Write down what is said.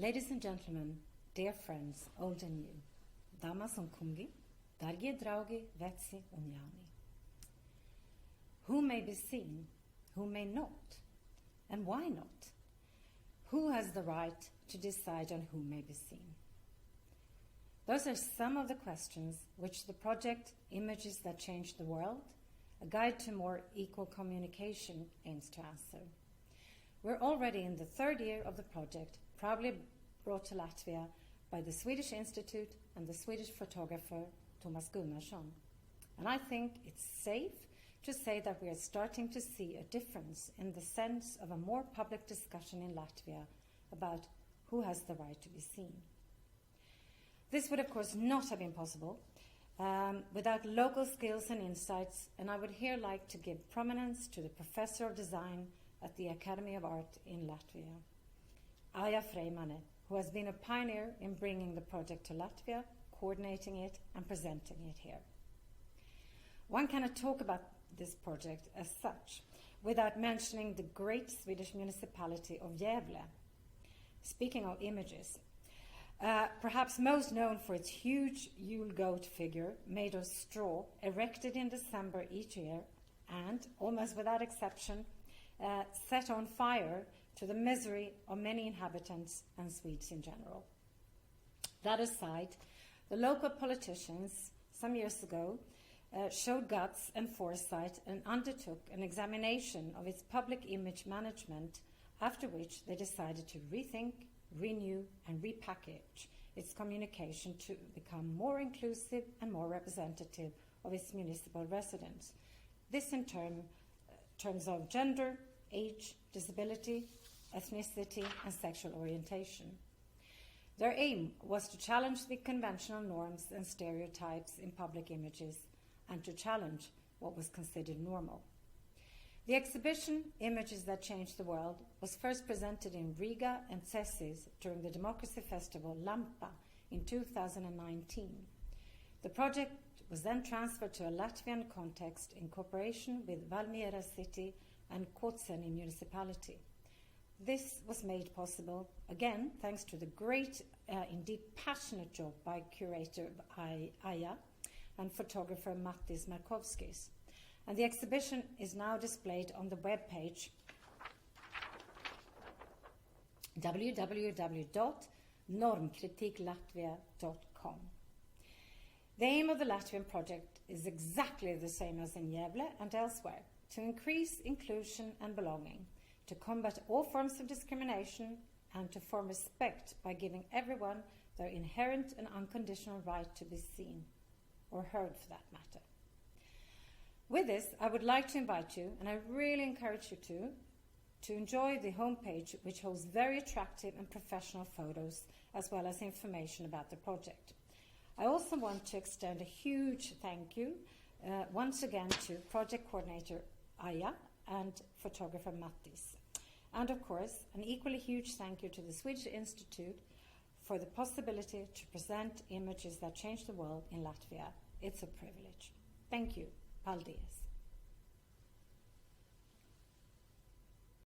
Ladies and gentlemen, dear friends, old and new, damas un kungi, dargie draugi, veci un jauni. Who may be seen, who may not, and why not? Who has the right to decide on who may be seen? Those are some of the questions which the project Images That Change the World, a guide to more equal communication, aims to answer. We're already in the third year of the project, proudly brought to Latvia by the Swedish Institute and the Swedish photographer Thomas Gunnarsson. And I think it's safe to say that we are starting to see a difference in the sense of a more public discussion in Latvia about who has the right to be seen. This would, of course, not have been possible without local skills and insights, and I would here like to give prominence to the Professor of Design at the Academy of Art in Latvia, Aija Freimane, who has been a pioneer in bringing the project to Latvia, coordinating it and presenting it here. One cannot talk about this project as such without mentioning the great Swedish municipality of Gävle. Speaking of images, perhaps most known for its huge Yule goat figure made of straw, erected in December each year, and, almost without exception, set on fire to the misery of many inhabitants and Swedes in general. That aside, the local politicians, some years ago, showed guts and foresight and undertook an examination of its public image management, after which they decided to rethink, renew, and repackage its communication to become more inclusive and more representative of its municipal residents. This in terms of gender, age, disability, ethnicity, and sexual orientation. Their aim was to challenge the conventional norms and stereotypes in public images and to challenge what was considered normal. The exhibition, Images That Change the World, was first presented in Riga and Cesis during the Democracy Festival Lampa in 2019. The project was then transferred to a Latvian context in cooperation with Valmiera City and Kotseni municipality. This was made possible, again, thanks to the great, indeed passionate job by curator Aija and photographer Mattis Markovskis. And the exhibition is now displayed on the webpage www.normkritiklatvia.com. The aim of the Latvian project is exactly the same as in Gävle and elsewhere, to increase inclusion and belonging, to combat all forms of discrimination, and to form respect by giving everyone their inherent and unconditional right to be seen, or heard for that matter. With this, I would like to invite you, and I really encourage you to enjoy the homepage, which holds very attractive and professional photos, as well as information about the project. I also want to extend a huge thank you once again to project coordinator Aija and photographer Mattis. And of course, an equally huge thank you to the Swedish Institute for the possibility to present Images That Change the World in Latvia. It's a privilege. Thank you. Paldies.